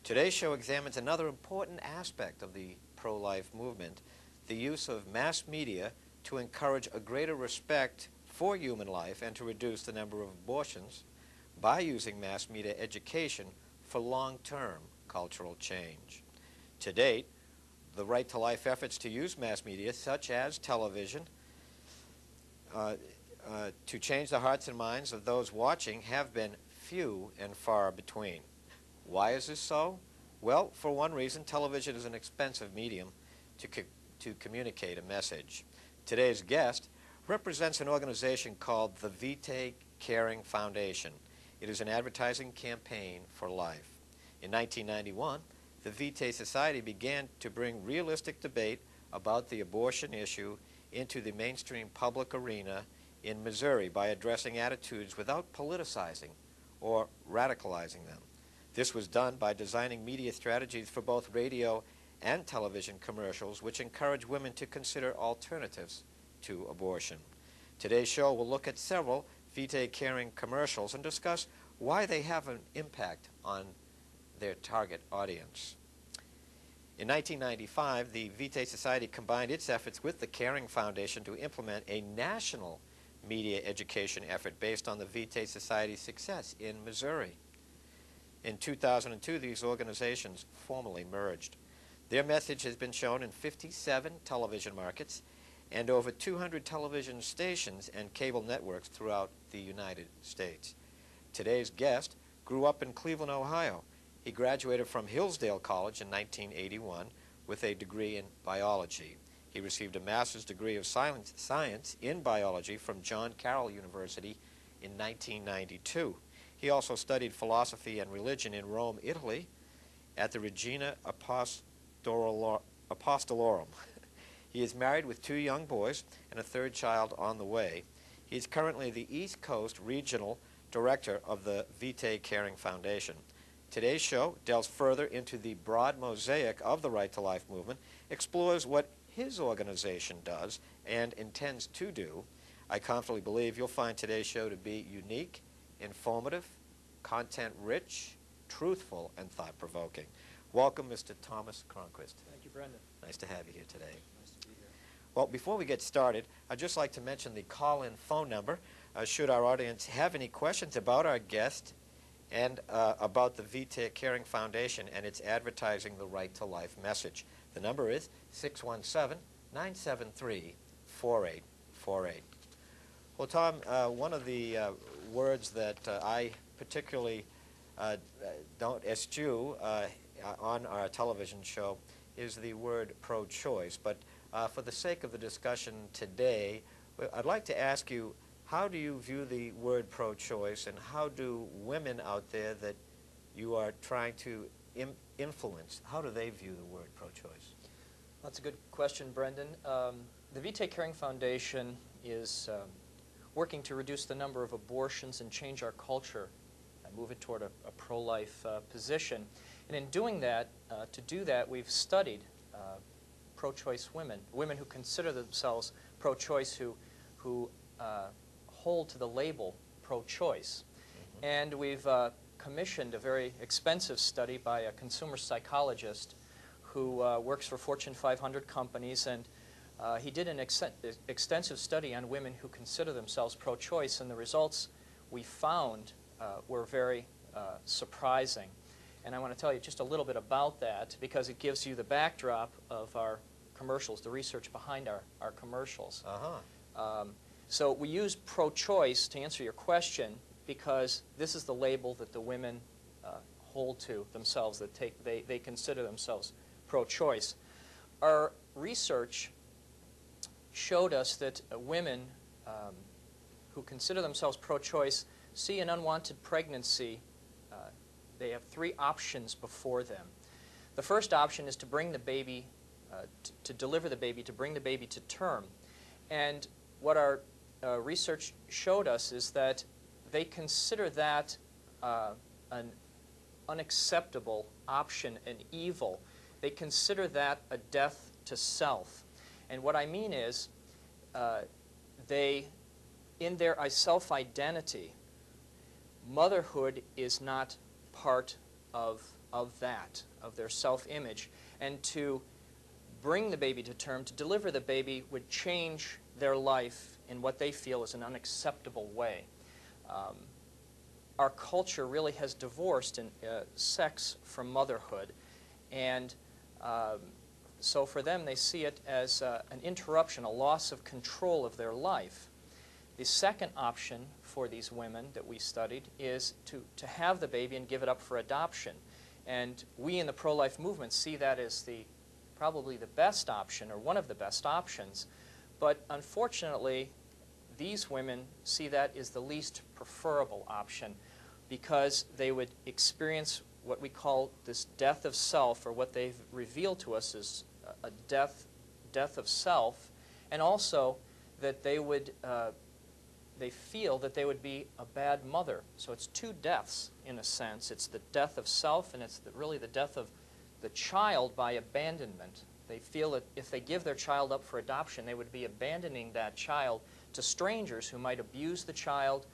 Today's show examines another important aspect of the pro-life movement, the use of mass media to encourage a greater respect for human life and to reduce the number of abortions by using mass media education for long-term cultural change. To date, the Right to Life efforts to use mass media, such as television, to change the hearts and minds of those watching have been few and far between. Why is this so? Well, for one reason, television is an expensive medium to communicate a message. Today's guest represents an organization called the Vitae Caring Foundation. It is an advertising campaign for life. In 1991, the Vitae Society began to bring realistic debate about the abortion issue into the mainstream public arena in Missouri by addressing attitudes without politicizing or radicalizing them. This was done by designing media strategies for both radio and television commercials which encourage women to consider alternatives to abortion. Today's show will look at several Vitae Caring commercials and discuss why they have an impact on their target audience. In 1995, the Vitae Society combined its efforts with the Caring Foundation to implement a national media education effort based on the Vitae Society's success in Missouri. In 2002, these organizations formally merged. Their message has been shown in 57 television markets and over 200 television stations and cable networks throughout the United States. Today's guest grew up in Cleveland, Ohio. He graduated from Hillsdale College in 1981 with a degree in biology. He received a master's degree of science in biology from John Carroll University in 1992. He also studied philosophy and religion in Rome, Italy, at the Regina Apostolorum. He is married with 2 young boys and a 3rd child on the way. He is currently the East Coast Regional Director of the Vitae Caring Foundation. Today's show delves further into the broad mosaic of the Right to Life movement, explores what his organization does and intends to do. I confidently believe you'll find today's show to be unique, informative, content-rich, truthful, and thought-provoking. Welcome, Mr. Thomas Cronquist. Thank you, Brendan. Nice to have you here today. Nice to be here. Well, before we get started, I'd just like to mention the call-in phone number. Should our audience have any questions about our guest and about the Vitae Caring Foundation and its advertising the Right to Life message. The number is 617-973-4848. Well, Tom, one of the words that I particularly don't eschew on our television show is the word pro-choice. But for the sake of the discussion today, I'd like to ask you, how do you view the word pro-choice, and how do women out there that you are trying to influence, how do they view the word pro-choice? That's a good question, Brendan. The Vitae Caring Foundation is working to reduce the number of abortions and change our culture and move it toward a pro-life position. And in doing that, we've studied pro-choice women, women who consider themselves pro-choice, who hold to the label pro-choice. Mm-hmm. And we've commissioned a very expensive study by a consumer psychologist who works for Fortune 500 companies, and he did an extensive study on women who consider themselves pro-choice, and the results we found were very surprising. And I want to tell you just a little bit about that because it gives you the backdrop of our commercials, the research behind our commercials. Uh-huh. So we use pro-choice to answer your question because this is the label that the women hold to themselves, that they consider themselves pro-choice. Our research showed us that women who consider themselves pro-choice see an unwanted pregnancy. They have 3 options before them. The first option is to bring the baby, to deliver the baby, to bring the baby to term. And what our research showed us is that they consider that an unacceptable option, an evil. They consider that a death to self. And what I mean is in their self-identity, motherhood is not part of of that, of their self-image, and to bring the baby to term, to deliver the baby, would change their life in what they feel is an unacceptable way. Our culture really has divorced sex from motherhood, and so for them, they see it as an interruption, a loss of control of their life. The second option for these women that we studied is to have the baby and give it up for adoption. And we in the pro-life movement see that as probably the best option, or one of the best options. But unfortunately, these women see that as the least preferable option, because they would experience what we call this death of self, or what they've revealed to us as a death of self, and also that they feel that they would be a bad mother. So it's two deaths, in a sense. It's the death of self, and it's really the death of the child by abandonment. They feel that if they give their child up for adoption, they would be abandoning that child to strangers who might abuse the child,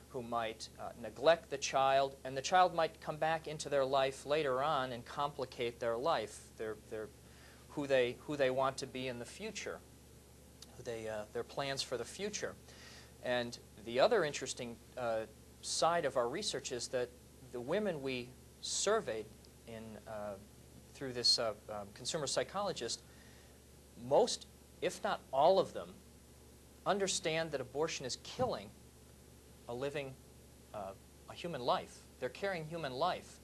who might neglect the child, and the child might come back into their life later on and complicate their life, who they want to be in the future, their plans for the future. And the other interesting side of our research is that the women we surveyed through this consumer psychologist, most, if not all of them, understand that abortion is killing a human life. They're carrying human life.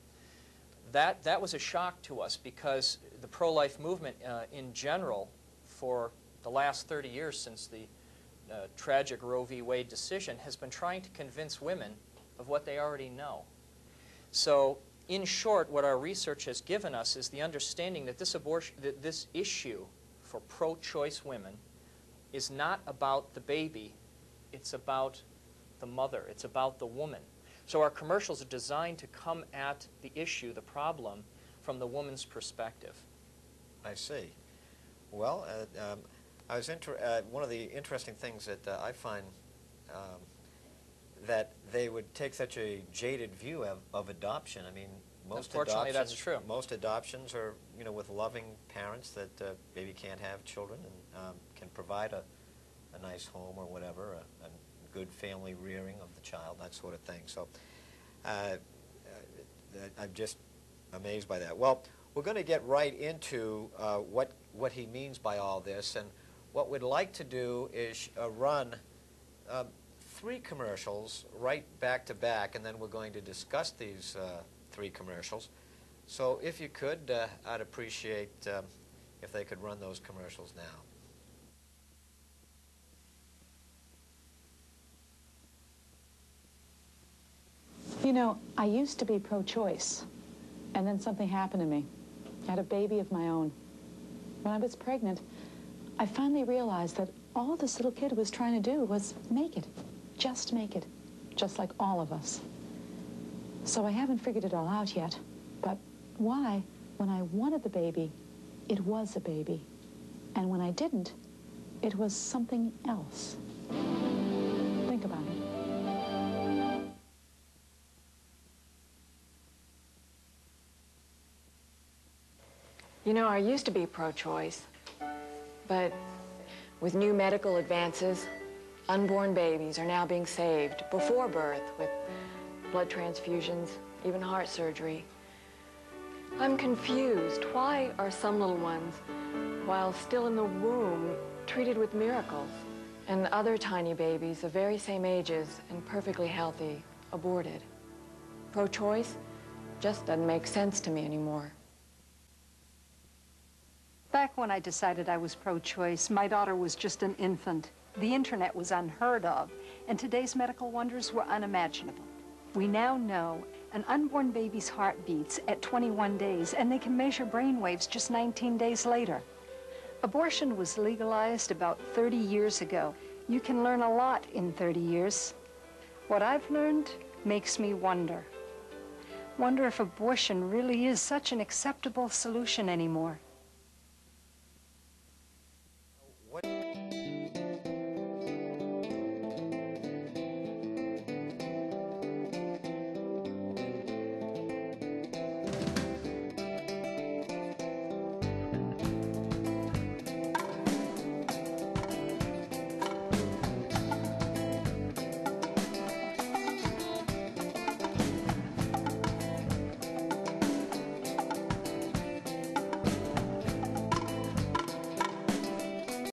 That was a shock to us, because the pro-life movement in general, for the last 30 years since the tragic Roe v. Wade decision, has been trying to convince women of what they already know. So, in short, what our research has given us is the understanding that this issue for pro-choice women is not about the baby, it's about the mother, it's about the woman. So our commercials are designed to come at the issue, the problem, from the woman's perspective. I see. Well, one of the interesting things that I find that they would take such a jaded view of adoption. I mean, unfortunately, that's true. Most adoptions are, with loving parents that maybe can't have children and can provide a nice home or whatever, a good family rearing of the child, that sort of thing. So I'm just amazed by that. Well, we're going to get right into what he means by all this, and what we'd like to do is run 3 commercials right back to back, and then we're going to discuss these 3 commercials. So if you could, I'd appreciate if they could run those commercials now. You know, I used to be pro-choice, and then something happened to me. I had a baby of my own. When I was pregnant, I finally realized that all this little kid was trying to do was make it, just like all of us. So I haven't figured it all out yet, but why, when I wanted the baby, it was a baby, and when I didn't, it was something else. Think about it. You know, I used to be pro-choice, but with new medical advances, unborn babies are now being saved before birth with blood transfusions, even heart surgery. I'm confused. Why are some little ones, while still in the womb, treated with miracles, and other tiny babies of very same ages and perfectly healthy aborted? Pro-choice just doesn't make sense to me anymore. Back when I decided I was pro-choice, my daughter was just an infant. The internet was unheard of, and today's medical wonders were unimaginable. We now know an unborn baby's heart beats at 21 days, and they can measure brain waves just 19 days later. Abortion was legalized about 30 years ago. You can learn a lot in 30 years. What I've learned makes me wonder. Wonder if abortion really is such an acceptable solution anymore.